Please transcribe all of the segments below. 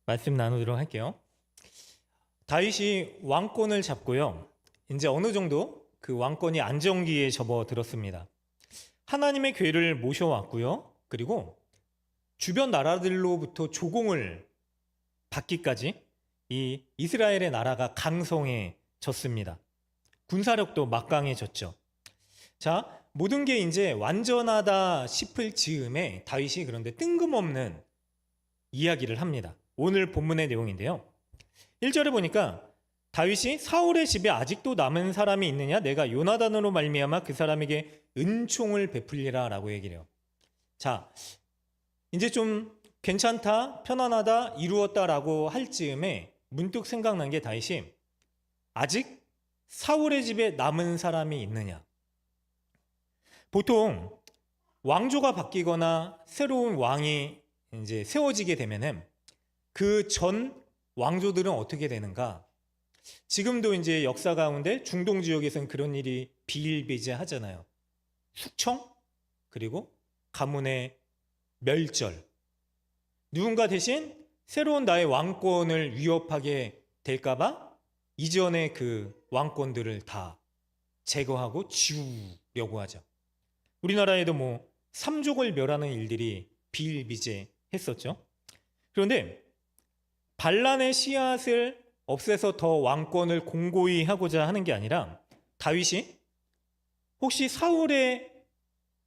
말씀 나누도록 할게요. 다윗이 왕권을 잡고요. 이제 어느 정도 그 왕권이 안정기에 접어들었습니다. 하나님의 궤를 모셔왔고요. 그리고 주변 나라들로부터 조공을 받기까지 이 이스라엘의 나라가 강성해졌습니다. 군사력도 막강해졌죠. 자, 모든 게 이제 완전하다 싶을 즈음에 다윗이 그런데 뜬금없는 이야기를 합니다. 오늘 본문의 내용인데요. 1절에 보니까 다윗이 사울의 집에 아직도 남은 사람이 있느냐? 내가 요나단으로 말미암아 그 사람에게 은총을 베풀리라 라고 얘기를 해요. 자, 이제 좀 괜찮다, 편안하다, 이루었다라고 할 즈음에 문득 생각난 게 다윗이 아직 사울의 집에 남은 사람이 있느냐? 보통 왕조가 바뀌거나 새로운 왕이 이제 세워지게 되면은 그 전 왕조들은 어떻게 되는가? 지금도 이제 역사 가운데 중동 지역에서는 그런 일이 비일비재하잖아요. 숙청 그리고 가문의 멸절. 누군가 대신 새로운 나의 왕권을 위협하게 될까봐 이전의 그 왕권들을 다 제거하고 지우려고 하죠. 우리나라에도 뭐 삼족을 멸하는 일들이 비일비재했었죠. 그런데 반란의 씨앗을 없애서 더 왕권을 공고히 하고자 하는 게 아니라 다윗이 혹시 사울의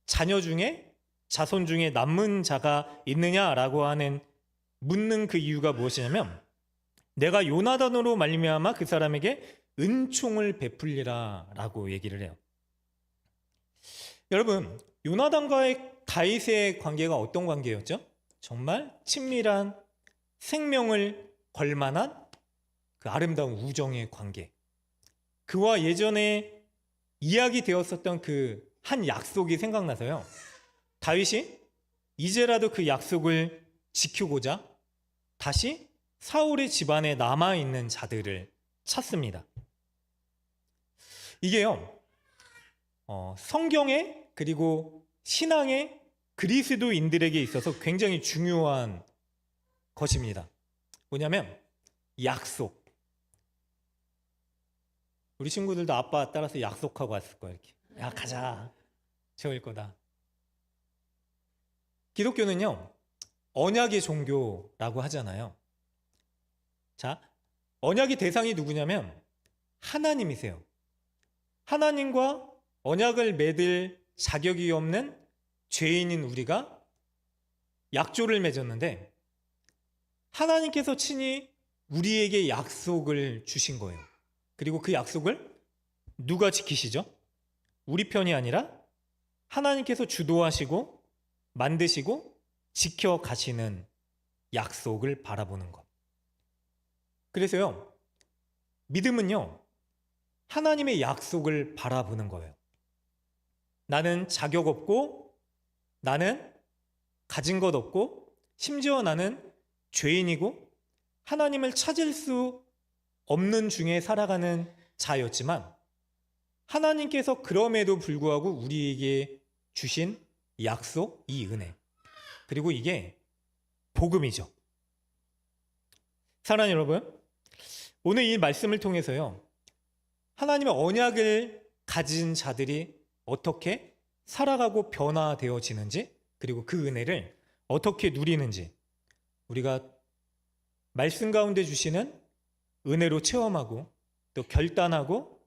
자녀 중에 자손 중에 남은 자가 있느냐라고 하는 묻는 그 이유가 무엇이냐면 내가 요나단으로 말미암아 그 사람에게 은총을 베풀리라 라고 얘기를 해요. 여러분, 요나단과의 다윗의 관계가 어떤 관계였죠? 정말 친밀한 생명을 걸만한 그 아름다운 우정의 관계. 그와 예전에 이야기되었었던 그 한 약속이 생각나서요. 다윗이 이제라도 그 약속을 지키고자 다시 사울의 집안에 남아있는 자들을 찾습니다. 이게요, 성경에 그리고 신앙의 그리스도인들에게 있어서 굉장히 중요한 것입니다. 뭐냐면 약속. 우리 친구들도 아빠 따라서 약속하고 왔을 거야. 이렇게. 야, 가자. 채울 거다. 기독교는요, 언약의 종교라고 하잖아요. 자, 언약의 대상이 누구냐면 하나님이세요. 하나님과 언약을 맺을 자격이 없는 죄인인 우리가 약조를 맺었는데 하나님께서 친히 우리에게 약속을 주신 거예요. 그리고 그 약속을 누가 지키시죠? 우리 편이 아니라 하나님께서 주도하시고 만드시고 지켜가시는 약속을 바라보는 것. 그래서요, 믿음은요, 하나님의 약속을 바라보는 거예요. 나는 자격 없고, 나는 가진 것 없고, 심지어 나는 죄인이고, 하나님을 찾을 수 없는 중에 살아가는 자였지만, 하나님께서 그럼에도 불구하고 우리에게 주신 약속, 이 은혜. 그리고 이게 복음이죠. 사랑하는 여러분, 오늘 이 말씀을 통해서요, 하나님의 언약을 가진 자들이 어떻게 살아가고 변화되어지는지, 그리고 그 은혜를 어떻게 누리는지, 우리가 말씀 가운데 주시는 은혜로 체험하고 또 결단하고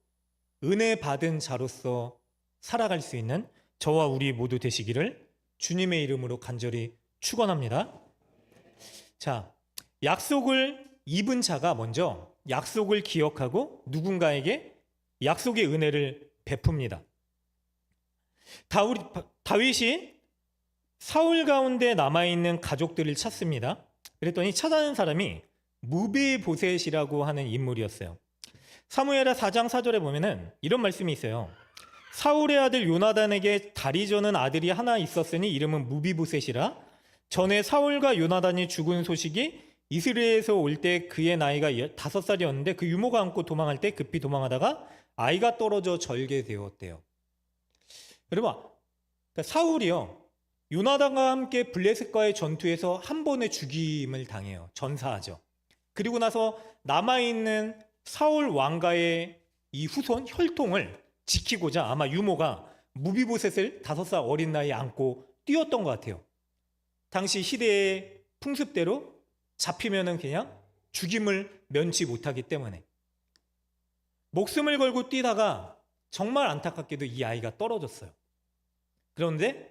은혜 받은 자로서 살아갈 수 있는 저와 우리 모두 되시기를 주님의 이름으로 간절히 축원합니다. 자, 약속을 입은 자가 먼저 약속을 기억하고 누군가에게 약속의 은혜를 베풉니다. 다윗이 사울 가운데 남아있는 가족들을 찾습니다. 그랬더니 찾아낸 사람이 무비보셋이라고 하는 인물이었어요. 사무엘하 4장 4절에 보면은 이런 말씀이 있어요. 사울의 아들 요나단에게 다리 저는 아들이 하나 있었으니 이름은 무비보셋이라. 전에 사울과 요나단이 죽은 소식이 이스라엘에서 올 때 그의 나이가 5살이었는데 그 유모가 안고 도망할 때 급히 도망하다가 아이가 떨어져 절게 되었대요. 여러분, 그러니까 사울이요, 요나단과 함께 블레셋과의 전투에서 한 번의 죽임을 당해요. 전사하죠. 그리고 나서 남아있는 사울 왕가의 이 후손 혈통을 지키고자 아마 유모가 무비보셋을 5살 어린 나이에 안고 뛰었던 것 같아요. 당시 시대의 풍습대로 잡히면은 그냥 죽임을 면치 못하기 때문에 목숨을 걸고 뛰다가 정말 안타깝게도 이 아이가 떨어졌어요. 그런데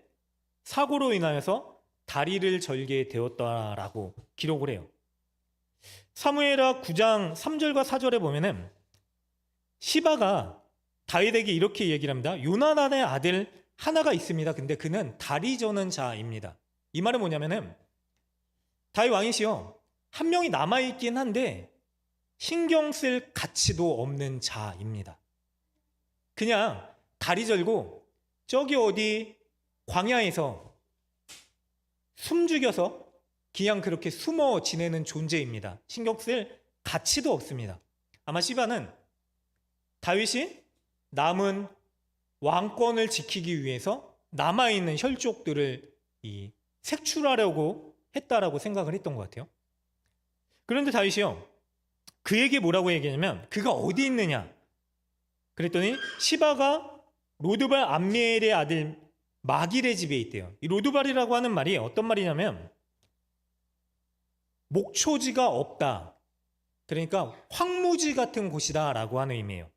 사고로 인하여서 다리를 절게 되었다라고 기록을 해요. 사무엘하 9장 3절과 4절에 보면은 시바가 다윗에게 이렇게 얘기를 합니다. 요나단의 아들 하나가 있습니다. 근데 그는 다리 저는 자입니다. 이 말은 뭐냐면은 다윗 왕이시여 한 명이 남아있긴 한데 신경 쓸 가치도 없는 자입니다. 그냥 다리 절고 저기 어디 광야에서 숨죽여서 그냥 그렇게 숨어 지내는 존재입니다. 신경 쓸 가치도 없습니다. 아마 시바는 다윗이 남은 왕권을 지키기 위해서 남아있는 혈족들을 색출하려고 했다라고 생각을 했던 것 같아요. 그런데 다윗이요, 그에게 뭐라고 얘기하냐면 그가 어디 있느냐 그랬더니 시바가 로드발 암미엘의 아들 마길의 집에 있대요. 이 로드발이라고 하는 말이 어떤 말이냐면 목초지가 없다, 그러니까 황무지 같은 곳이다 라고 하는 의미예요.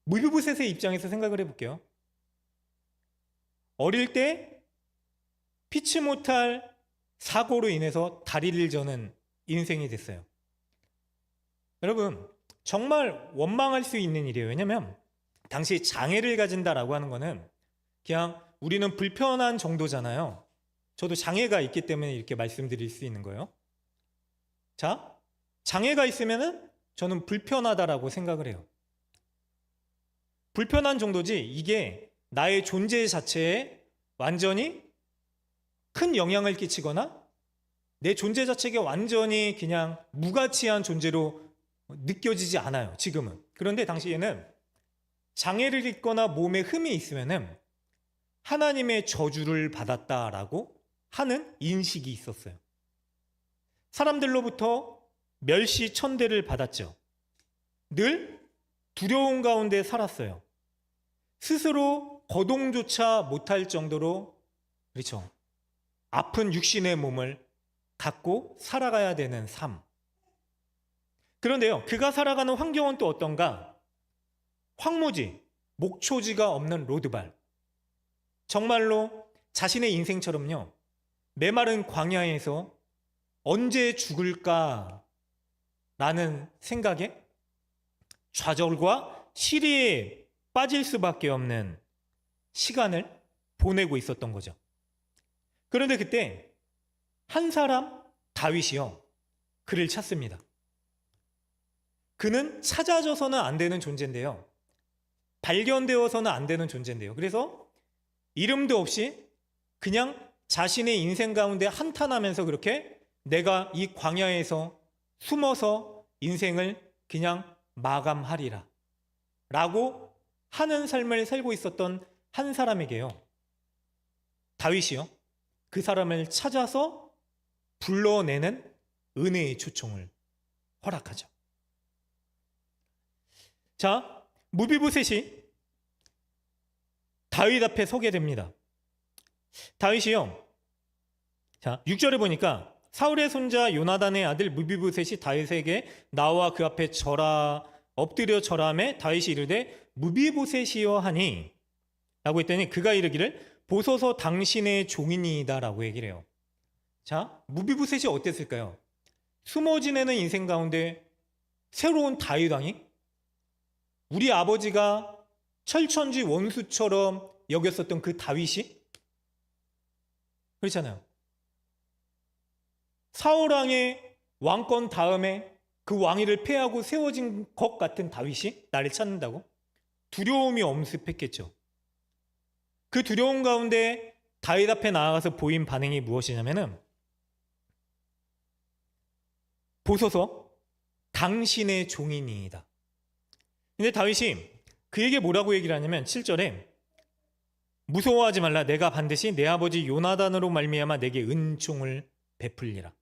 무비보셋의 입장에서 생각을 해볼게요. 어릴 때 피치 못할 사고로 인해서 다리를 저는 인생이 됐어요. 여러분 정말 원망할 수 있는 일이에요. 왜냐하면 당시 장애를 가진다라고 하는 거는 그냥 우리는 불편한 정도잖아요. 저도 장애가 있기 때문에 이렇게 말씀드릴 수 있는 거예요. 자, 장애가 있으면은 저는 불편하다라고 생각을 해요. 불편한 정도지 이게 나의 존재 자체에 완전히 큰 영향을 끼치거나 내 존재 자체가 완전히 그냥 무가치한 존재로 느껴지지 않아요, 지금은. 그런데 당시에는 장애를 입거나 몸에 흠이 있으면은 하나님의 저주를 받았다라고 하는 인식이 있었어요. 사람들로부터 멸시천대를 받았죠. 늘 두려움 가운데 살았어요. 스스로 거동조차 못할 정도로, 그렇죠, 아픈 육신의 몸을 갖고 살아가야 되는 삶. 그런데요, 그가 살아가는 환경은 또 어떤가? 황무지, 목초지가 없는 로드발. 정말로 자신의 인생처럼요, 메마른 광야에서 언제 죽을까 라는 생각에 좌절과 시리에 빠질 수밖에 없는 시간을 보내고 있었던 거죠. 그런데 그때 한 사람, 다윗이요, 그를 찾습니다. 그는 찾아져서는 안 되는 존재인데요, 발견되어서는 안 되는 존재인데요, 그래서 이름도 없이 그냥 자신의 인생 가운데 한탄하면서 그렇게 내가 이 광야에서 숨어서 인생을 그냥 마감하리라 라고 하는 삶을 살고 있었던 한 사람에게요, 다윗이요, 그 사람을 찾아서 불러내는 은혜의 초청을 허락하죠. 자, 무비보셋이 다윗 앞에 서게 됩니다. 다윗이요, 자 6절에 보니까 사울의 손자 요나단의 아들 무비보셋이 다윗에게 나와 그 앞에 엎드려 절하매 다윗이 이르되 무비보셋이여 하니 라고 했더니 그가 이르기를 보소서 당신의 종이니이다 라고 얘기를 해요. 자, 무비보셋이 어땠을까요? 숨어 지내는 인생 가운데 새로운 다윗 왕이, 우리 아버지가 철천지 원수처럼 여겼었던 그 다윗이, 그렇잖아요. 사울 왕의 왕권 다음에 그 왕위를 폐하고 세워진 것 같은 다윗이 나를 찾는다고? 두려움이 엄습했겠죠. 그 두려움 가운데 다윗 앞에 나아가서 보인 반응이 무엇이냐면은 보소서 당신의 종이니이다. 근데 다윗이 그에게 뭐라고 얘기를 하냐면 7절에 무서워하지 말라. 내가 반드시 내 아버지 요나단으로 말미암아 내게 은총을 베풀리라.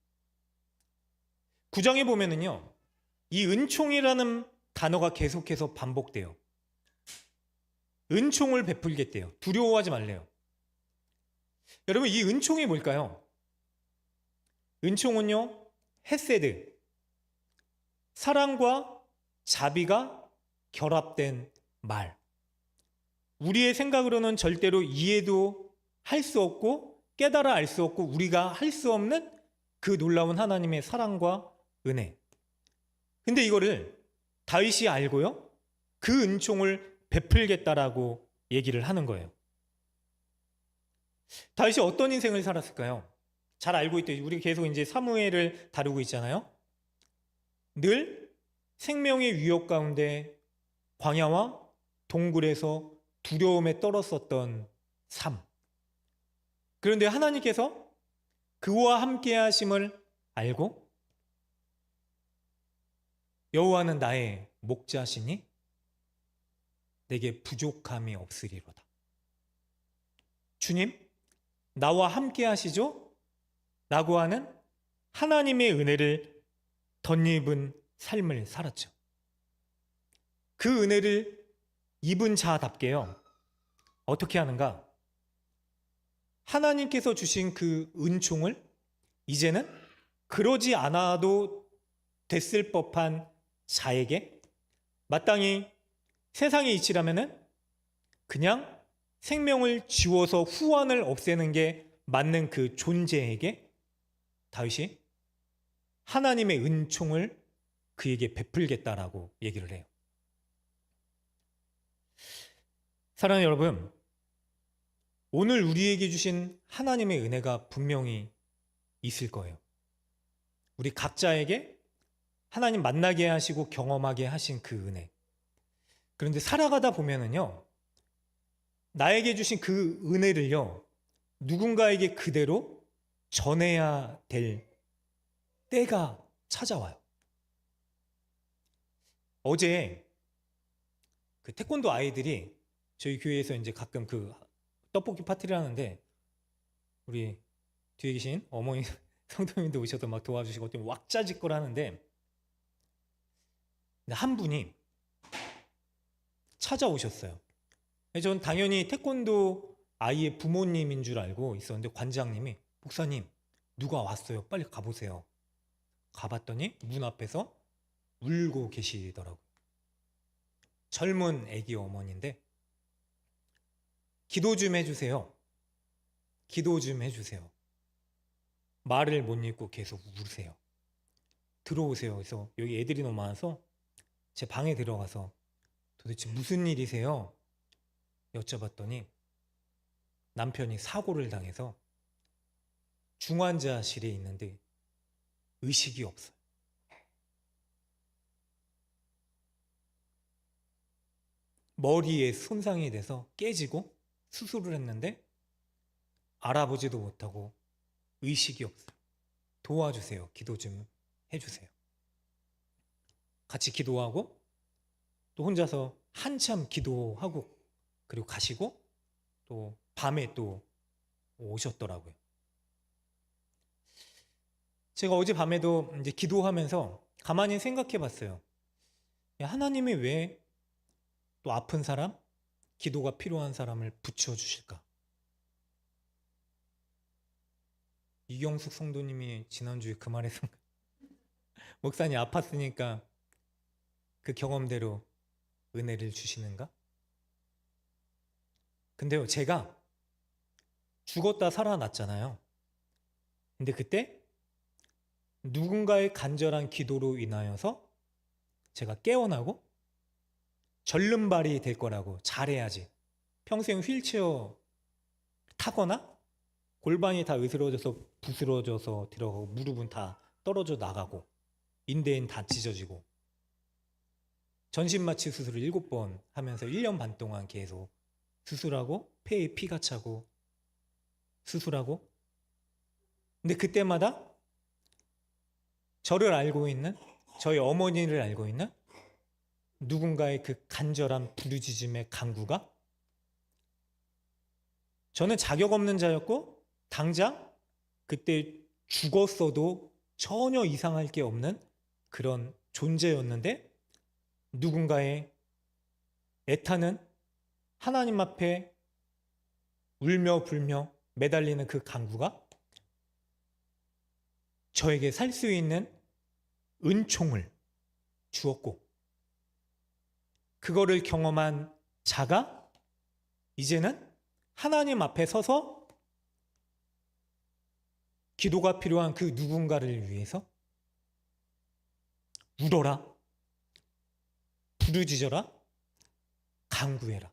9장에 보면은요, 이 은총이라는 단어가 계속해서 반복돼요. 은총을 베풀겠대요. 두려워하지 말래요. 여러분, 이 은총이 뭘까요? 은총은요, 헤세드, 사랑과 자비가 결합된 말. 우리의 생각으로는 절대로 이해도 할 수 없고 깨달아 알 수 없고 우리가 할 수 없는 그 놀라운 하나님의 사랑과 은혜. 근데 이거를 다윗이 알고요, 그 은총을 베풀겠다라고 얘기를 하는 거예요. 다윗이 어떤 인생을 살았을까요? 잘 알고 있죠. 우리 계속 이제 사무엘을 다루고 있잖아요. 늘 생명의 위협 가운데 광야와 동굴에서 두려움에 떨었었던 삶. 그런데 하나님께서 그와 함께 하심을 알고 여호와는 나의 목자시니 내게 부족함이 없으리로다. 주님, 나와 함께 하시죠? 라고 하는 하나님의 은혜를 덧입은 삶을 살았죠. 그 은혜를 입은 자답게요, 어떻게 하는가? 하나님께서 주신 그 은총을 이제는 그러지 않아도 됐을 법한 자에게, 마땅히 세상의 이치라면은 그냥 생명을 지워서 후환을 없애는 게 맞는 그 존재에게 다윗이 하나님의 은총을 그에게 베풀겠다라고 얘기를 해요. 사랑하는 여러분, 오늘 우리에게 주신 하나님의 은혜가 분명히 있을 거예요. 우리 각자에게 하나님 만나게 하시고 경험하게 하신 그 은혜. 그런데 살아가다 보면은요, 나에게 주신 그 은혜를요, 누군가에게 그대로 전해야 될 때가 찾아와요. 어제 그 태권도 아이들이 저희 교회에서 이제 가끔 그 떡볶이 파티를 하는데, 우리 뒤에 계신 어머니 성도님도 오셔서 막 도와주시고 왁자지껄 하는데, 한 분이 찾아오셨어요. 전 당연히 태권도 아이의 부모님인 줄 알고 있었는데, 관장님이 목사님 누가 왔어요, 빨리 가보세요. 가봤더니 문 앞에서 울고 계시더라고요. 젊은 아기 어머니인데, 기도 좀 해주세요. 기도 좀 해주세요. 말을 못 읽고 계속 우세요. 들어오세요. 그래서 여기 애들이 너무 많아서 제 방에 들어가서 도대체 무슨 일이세요? 여쭤봤더니 남편이 사고를 당해서 중환자실에 있는데 의식이 없어요. 머리에 손상이 돼서 깨지고 수술을 했는데 알아보지도 못하고 의식이 없어요. 도와주세요. 기도 좀 해주세요. 같이 기도하고 또 혼자서 한참 기도하고 그리고 가시고 또 밤에 또 오셨더라고요. 제가 어제 밤에도 이제 기도하면서 가만히 생각해 봤어요. 하나님이 왜 또 아픈 사람, 기도가 필요한 사람을 붙여주실까? 이경숙 성도님이 지난주에 그 말에서 목사님 아팠으니까 그 경험대로 은혜를 주시는가? 근데요, 제가 죽었다 살아났잖아요. 근데 그때 누군가의 간절한 기도로 인하여서 제가 깨어나고 절름발이 될 거라고, 잘해야지. 평생 휠체어 타거나 골반이 다 으스러져서 부스러져서 들어가고 무릎은 다 떨어져 나가고 인대는 다 찢어지고 전신마취 수술을 7번 하면서 1년 반 동안 계속 수술하고 폐에 피가 차고 수술하고, 근데 그때마다 저를 알고 있는, 저희 어머니를 알고 있는 누군가의 그 간절한 부르짖음의 간구가 저는 자격 없는 자였고 당장 그때 죽었어도 전혀 이상할 게 없는 그런 존재였는데 누군가의 애타는 하나님 앞에 울며 불며 매달리는 그 간구가 저에게 살 수 있는 은총을 주었고 그거를 경험한 자가 이제는 하나님 앞에 서서 기도가 필요한 그 누군가를 위해서 울어라, 부르짖어라, 간구해라.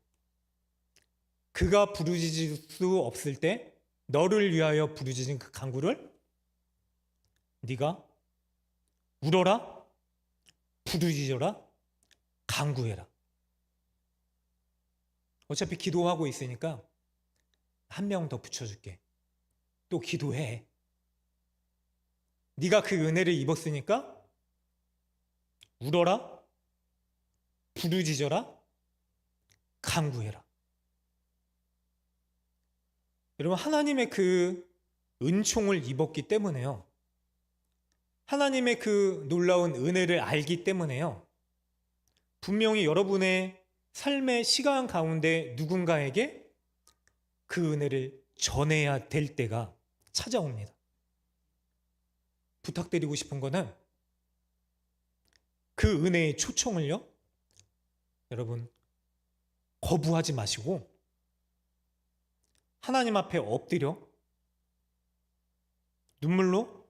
그가 부르짖을 수 없을 때 너를 위하여 부르짖은 그 간구를 네가 울어라, 부르짖어라, 간구해라. 어차피 기도하고 있으니까 한 명 더 붙여줄게. 또 기도해. 네가 그 은혜를 입었으니까 울어라, 부르짖어라, 간구해라. 여러분, 하나님의 그 은총을 입었기 때문에요. 하나님의 그 놀라운 은혜를 알기 때문에요. 분명히 여러분의 삶의 시간 가운데 누군가에게 그 은혜를 전해야 될 때가 찾아옵니다. 부탁드리고 싶은 거는 그 은혜의 초청을요, 여러분, 거부하지 마시고 하나님 앞에 엎드려 눈물로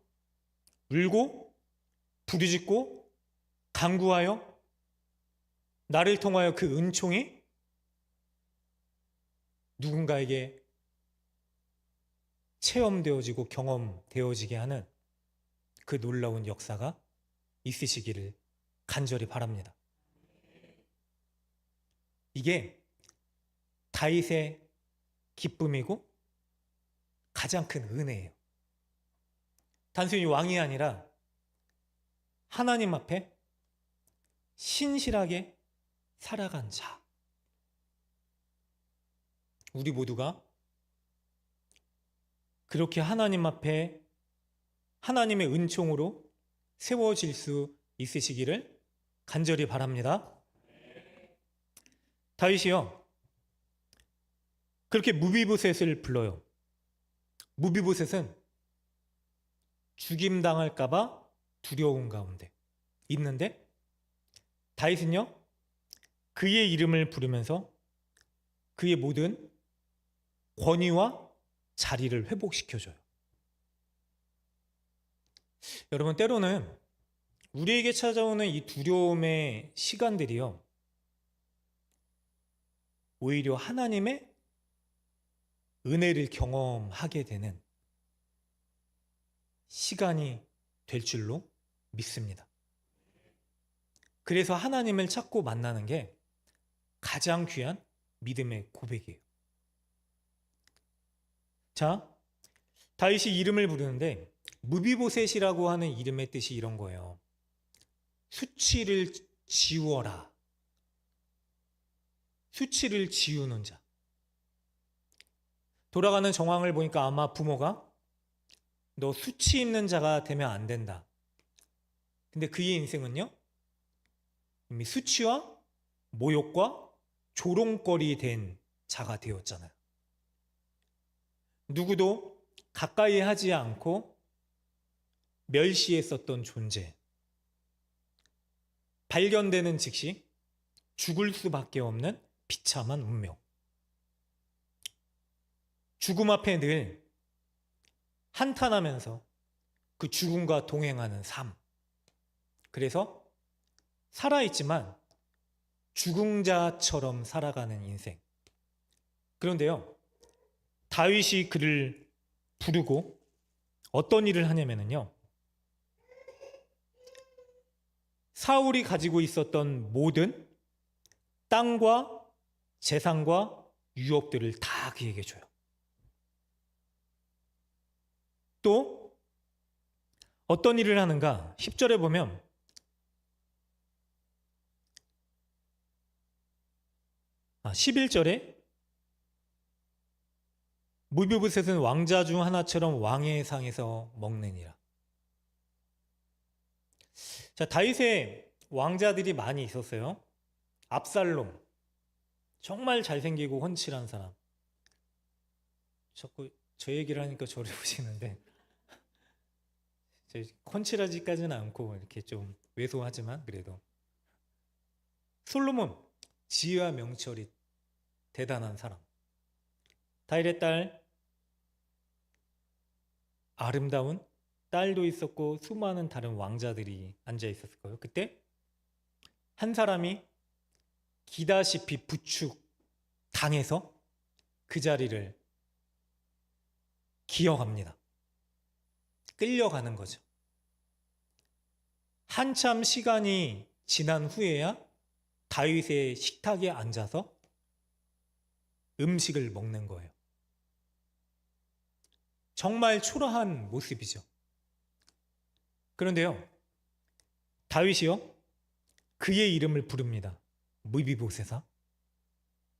울고 부르짖고 간구하여 나를 통하여 그 은총이 누군가에게 체험되어지고 경험되어지게 하는 그 놀라운 역사가 있으시기를 간절히 바랍니다. 이게 다윗의 기쁨이고 가장 큰 은혜예요. 단순히 왕이 아니라 하나님 앞에 신실하게 살아간 자. 우리 모두가 그렇게 하나님 앞에 하나님의 은총으로 세워질 수 있으시기를 간절히 바랍니다. 다윗이요, 그렇게 무비보셋을 불러요. 무비보셋은 죽임당할까봐 두려운 가운데 있는데 다윗은요, 그의 이름을 부르면서 그의 모든 권위와 자리를 회복시켜줘요. 여러분, 때로는 우리에게 찾아오는 이 두려움의 시간들이요, 오히려 하나님의 은혜를 경험하게 되는 시간이 될 줄로 믿습니다. 그래서 하나님을 찾고 만나는 게 가장 귀한 믿음의 고백이에요. 자, 다윗이 이름을 부르는데 무비보셋이라고 하는 이름의 뜻이 이런 거예요. 수치를 지우어라. 수치를 지우는 자. 돌아가는 정황을 보니까 아마 부모가 너 수치 있는 자가 되면 안 된다. 근데 그의 인생은요, 이미 수치와 모욕과 조롱거리 된 자가 되었잖아요. 누구도 가까이 하지 않고 멸시했었던 존재. 발견되는 즉시 죽을 수밖에 없는 비참한 운명. 죽음 앞에 늘 한탄하면서 그 죽음과 동행하는 삶. 그래서 살아있지만 죽은 자처럼 살아가는 인생. 그런데요, 다윗이 그를 부르고 어떤 일을 하냐면요, 사울이 가지고 있었던 모든 땅과 재산과 유업들을 다 그에게 줘요. 또 어떤 일을 하는가? 10절에 보면 아, 11절에 무비보셋은 왕자 중 하나처럼 왕의 상에서 먹느니라. 자, 다윗의 왕자들이 많이 있었어요. 압살롬, 정말 잘생기고 훤칠한 사람. 자꾸 저 얘기를 하니까 저를 보시는데 훤칠하지까지는 않고 이렇게 좀 왜소하지만 그래도. 솔로몬, 지혜와 명철이 대단한 사람. 다윗의 딸, 아름다운 딸도 있었고 수많은 다른 왕자들이 앉아 있었을 거예요. 그때 한 사람이 기다시피 부축 당해서 그 자리를 기어갑니다. 끌려가는 거죠. 한참 시간이 지난 후에야 다윗의 식탁에 앉아서 음식을 먹는 거예요. 정말 초라한 모습이죠. 그런데요, 다윗이요, 그의 이름을 부릅니다. 무비보셋아,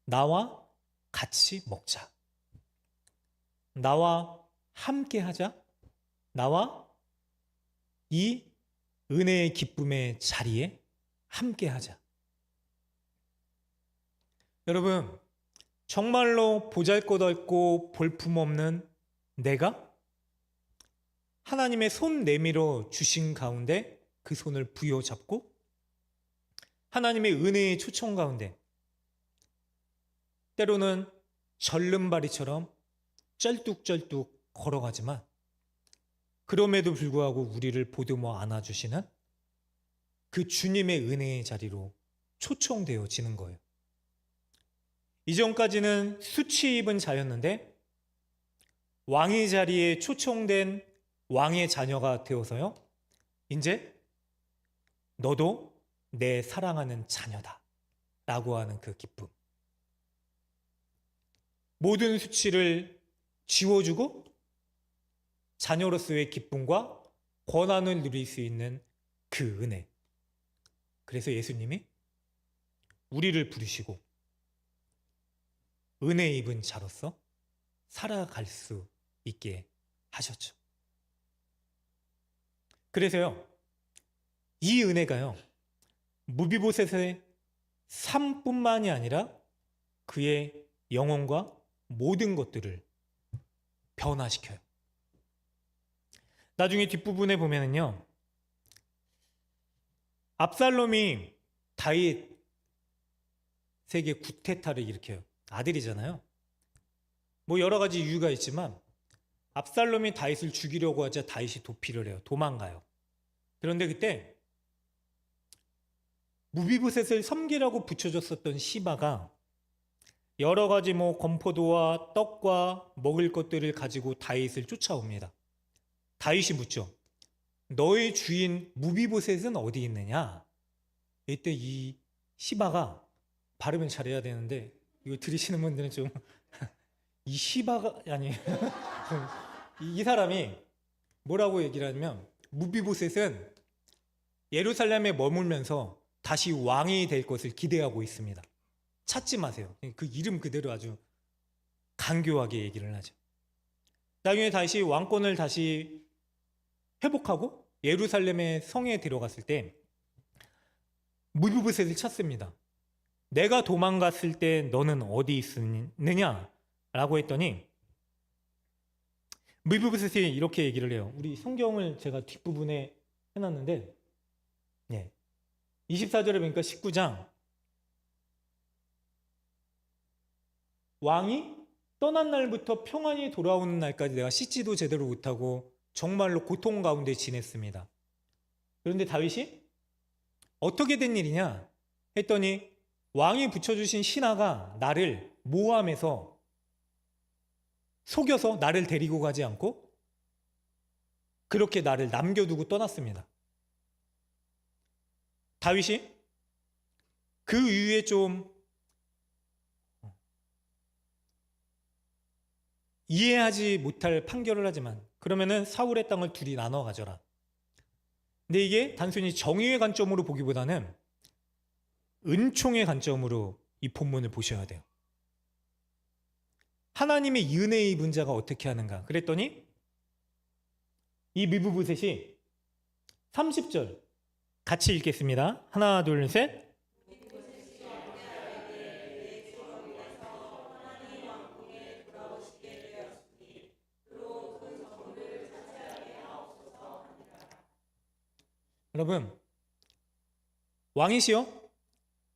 나와 같이 먹자. 나와 함께 하자. 나와 이 은혜의 기쁨의 자리에 함께 하자. 여러분, 정말로 보잘것없고 볼품없는 내가 하나님의 손 내밀어 주신 가운데 그 손을 부여잡고 하나님의 은혜의 초청 가운데 때로는 절름발이처럼 쩔뚝쩔뚝 걸어가지만 그럼에도 불구하고 우리를 보듬어 안아주시는 그 주님의 은혜의 자리로 초청되어지는 거예요. 이전까지는 수치 입은 자였는데 왕의 자리에 초청된 왕의 자녀가 되어서요, 이제 너도 내 사랑하는 자녀다 라고 하는 그 기쁨. 모든 수치를 지워주고 자녀로서의 기쁨과 권한을 누릴 수 있는 그 은혜. 그래서 예수님이 우리를 부르시고 은혜 입은 자로서 살아갈 수 있게 하셨죠. 그래서요, 이 은혜가요, 무비보셋의 삶뿐만이 아니라 그의 영혼과 모든 것들을 변화시켜요. 나중에 뒷부분에 보면은요, 압살롬이 다윗에게 구테타를 일으켜요. 아들이잖아요. 뭐 여러 가지 이유가 있지만 압살롬이 다윗을 죽이려고 하자 다윗이 도피를 해요. 도망가요. 그런데 그때 무비보셋을 섬기라고 붙여줬었던 시바가 여러 가지 뭐 건포도와 떡과 먹을 것들을 가지고 다윗을 쫓아옵니다. 다윗이 묻죠. 너의 주인 무비보셋은 어디 있느냐? 이때 이 시바가, 발음을 잘해야 되는데 이거 들으시는 분들은 좀 이 시바가 아니 이 사람이 뭐라고 얘기를 하냐면, 무비보셋은 예루살렘에 머물면서 다시 왕이 될 것을 기대하고 있습니다. 찾지 마세요. 그 이름 그대로 아주 간교하게 얘기를 하죠. 나중에 다시 왕권을 다시 회복하고 예루살렘의 성에 들어갔을 때 무비보셋을 찾습니다. 내가 도망갔을 때 너는 어디 있었느냐? 라고 했더니 무비보셋이 이렇게 얘기를 해요. 우리 성경을 제가 뒷부분에 해놨는데 24절에 보니까 19장, 왕이 떠난 날부터 평안히 돌아오는 날까지 내가 씻지도 제대로 못하고 정말로 고통 가운데 지냈습니다. 그런데 다윗이 어떻게 된 일이냐 했더니 왕이 붙여주신 신하가 나를 모함해서 속여서 나를 데리고 가지 않고 그렇게 나를 남겨두고 떠났습니다. 다윗이 그 이후에 좀 이해하지 못할 판결을 하지만, 그러면은 사울의 땅을 둘이 나눠 가져라. 근데 이게 단순히 정의의 관점으로 보기보다는 은총의 관점으로 이 본문을 보셔야 돼요. 하나님의 은혜의 입은 자가 어떻게 하는가? 그랬더니 이 미브보셋이 30절 같이 읽겠습니다. 하나, 둘, 셋. 여러분, 왕이시여,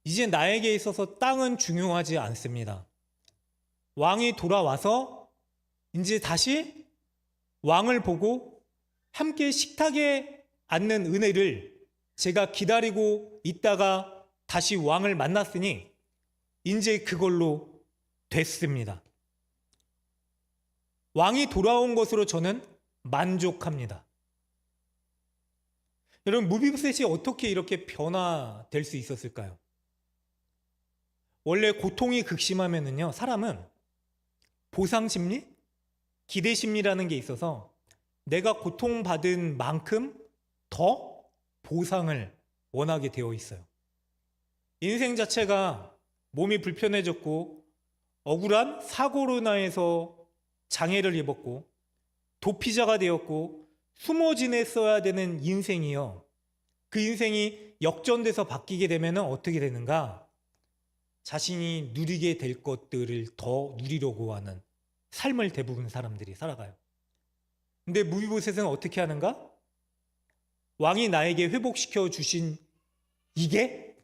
이제 나에게 있어서 땅은 중요하지 않습니다. 왕이 돌아와서 이제 다시 왕을 보고 함께 식탁에 앉는 은혜를 제가 기다리고 있다가 다시 왕을 만났으니 이제 그걸로 됐습니다. 왕이 돌아온 것으로 저는 만족합니다. 여러분, 무비보셋이 어떻게 이렇게 변화될 수 있었을까요? 원래 고통이 극심하면은요, 사람은 보상심리, 기대심리라는 게 있어서 내가 고통받은 만큼 더 보상을 원하게 되어 있어요. 인생 자체가 몸이 불편해졌고 억울한 사고로 인해서 장애를 입었고 도피자가 되었고 숨어 지냈어야 되는 인생이요. 그 인생이 역전돼서 바뀌게 되면 어떻게 되는가? 자신이 누리게 될 것들을 더 누리려고 하는 삶을 대부분 사람들이 살아가요. 근데 무비보셋은 어떻게 하는가? 왕이 나에게 회복시켜 주신 이게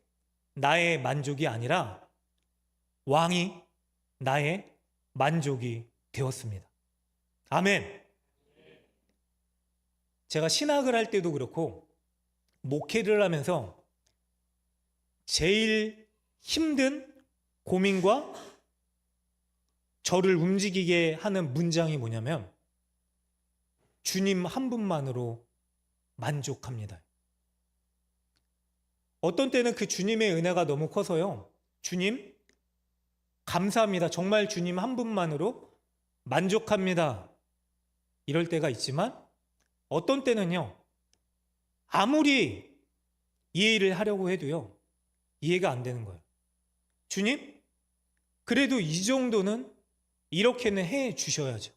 나의 만족이 아니라 왕이 나의 만족이 되었습니다. 아멘. 제가 신학을 할 때도 그렇고 목회를 하면서 제일 힘든 고민과 저를 움직이게 하는 문장이 뭐냐면 주님 한 분만으로 만족합니다. 어떤 때는 그 주님의 은혜가 너무 커서요, 주님 감사합니다, 정말 주님 한 분만으로 만족합니다, 이럴 때가 있지만 어떤 때는요, 아무리 이해를 하려고 해도요, 이해가 안 되는 거예요. 주님, 그래도 이 정도는 이렇게는 해 주셔야죠.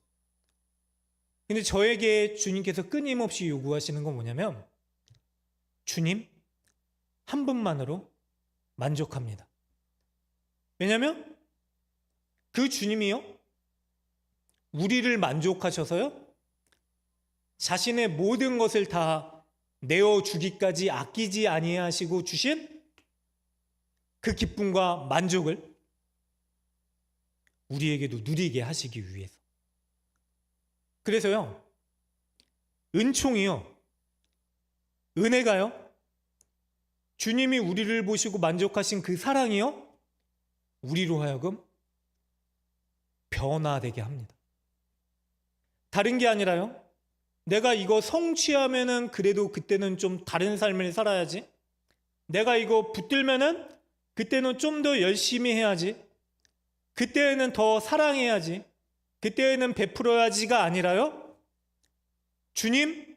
근데 저에게 주님께서 끊임없이 요구하시는 건 뭐냐면 주님 한 분만으로 만족합니다. 왜냐하면 그 주님이요, 우리를 만족하셔서요, 자신의 모든 것을 다 내어주기까지 아끼지 아니하시고 주신 그 기쁨과 만족을 우리에게도 누리게 하시기 위해서. 그래서요, 은총이요, 은혜가요, 주님이 우리를 보시고 만족하신 그 사랑이요, 우리로 하여금 변화되게 합니다. 다른 게 아니라요, 내가 이거 성취하면은 그래도 그때는 좀 다른 삶을 살아야지, 내가 이거 붙들면은 그때는 좀 더 열심히 해야지, 그때는 더 사랑해야지, 그때는 베풀어야지가 아니라요, 주님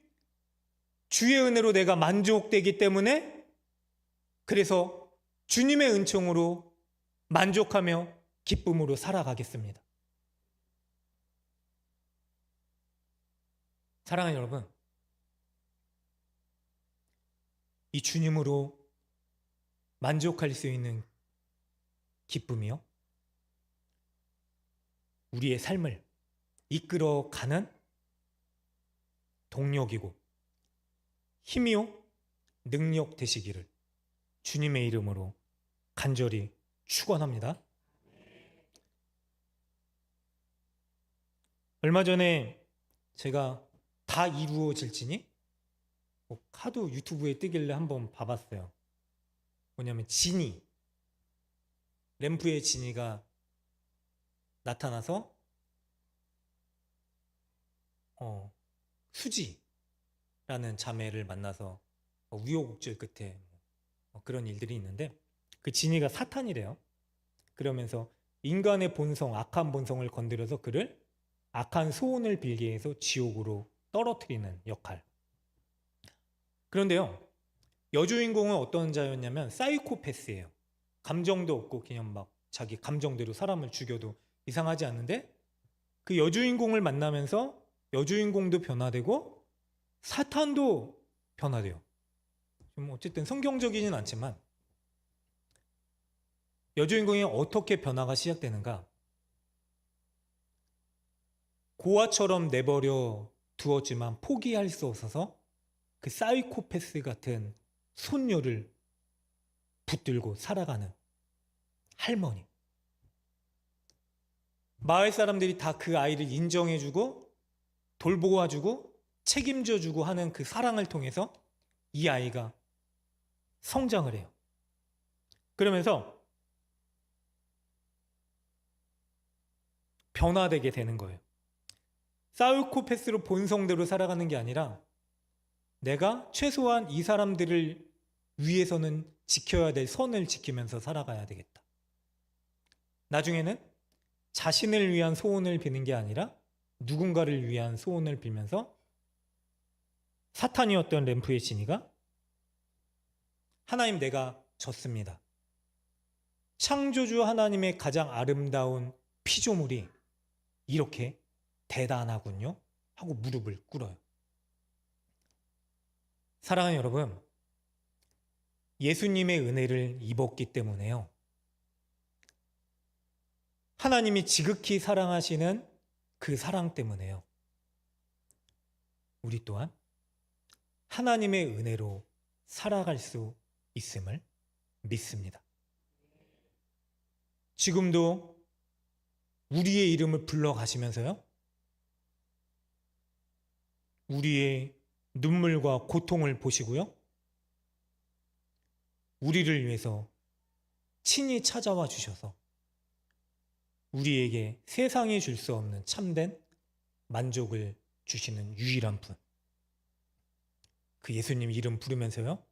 주의 은혜로 내가 만족되기 때문에 그래서 주님의 은총으로 만족하며 기쁨으로 살아가겠습니다. 사랑하는 여러분, 이 주님으로 만족할 수 있는 기쁨이요, 우리의 삶을 이끌어가는 동력이고 힘이요 능력 되시기를 주님의 이름으로 간절히 축원합니다. 얼마 전에 제가 다 이루어질지니 하도 유튜브에 뜨길래 한번 봐봤어요. 뭐냐면 지니, 램프의 지니가 나타나서 수지라는 자매를 만나서 우여곡절 끝에 그런 일들이 있는데, 그 지니가 사탄이래요. 그러면서 인간의 본성, 악한 본성을 건드려서 그를 악한 소원을 빌게 해서 지옥으로 떨어뜨리는 역할. 그런데요, 여주인공은 어떤 자였냐면 사이코패스예요. 감정도 없고 그냥 막 자기 감정대로 사람을 죽여도 이상하지 않는데 그 여주인공을 만나면서 여주인공도 변화되고 사탄도 변화돼요. 좀 어쨌든 성경적이진 않지만 여주인공이 어떻게 변화가 시작되는가? 고아처럼 내버려 두었지만 포기할 수 없어서 그 사이코패스 같은 손녀를 붙들고 살아가는 할머니. 마을 사람들이 다 그 아이를 인정해주고 돌보아주고 책임져주고 하는 그 사랑을 통해서 이 아이가 성장을 해요. 그러면서 변화되게 되는 거예요. 사이코패스로 본성대로 살아가는 게 아니라 내가 최소한 이 사람들을 위해서는 지켜야 될 선을 지키면서 살아가야 되겠다. 나중에는 자신을 위한 소원을 비는 게 아니라 누군가를 위한 소원을 빌면서 사탄이었던 램프의 진이가 하나님 내가 졌습니다. 창조주 하나님의 가장 아름다운 피조물이 이렇게 대단하군요 하고 무릎을 꿇어요. 사랑하는 여러분, 예수님의 은혜를 입었기 때문에요. 하나님이 지극히 사랑하시는 그 사랑 때문에요. 우리 또한 하나님의 은혜로 살아갈 수 있음을 믿습니다. 지금도 우리의 이름을 불러가시면서요. 우리의 눈물과 고통을 보시고요. 우리를 위해서 친히 찾아와 주셔서 우리에게 세상이 줄 수 없는 참된 만족을 주시는 유일한 분. 그 예수님 이름 부르면서요.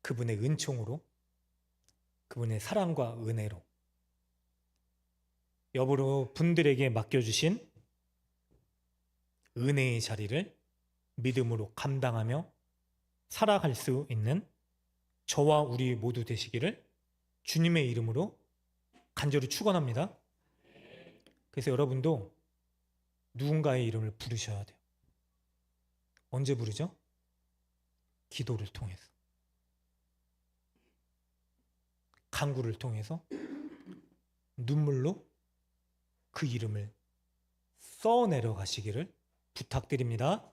그분의 은총으로, 그분의 사랑과 은혜로 여러분 분들에게 맡겨주신 은혜의 자리를 믿음으로 감당하며 살아갈 수 있는 저와 우리 모두 되시기를 주님의 이름으로 간절히 축원합니다. 그래서 여러분도 누군가의 이름을 부르셔야 돼요. 언제 부르죠? 기도를 통해서, 간구를 통해서, 눈물로 그 이름을 써내려 가시기를 부탁드립니다.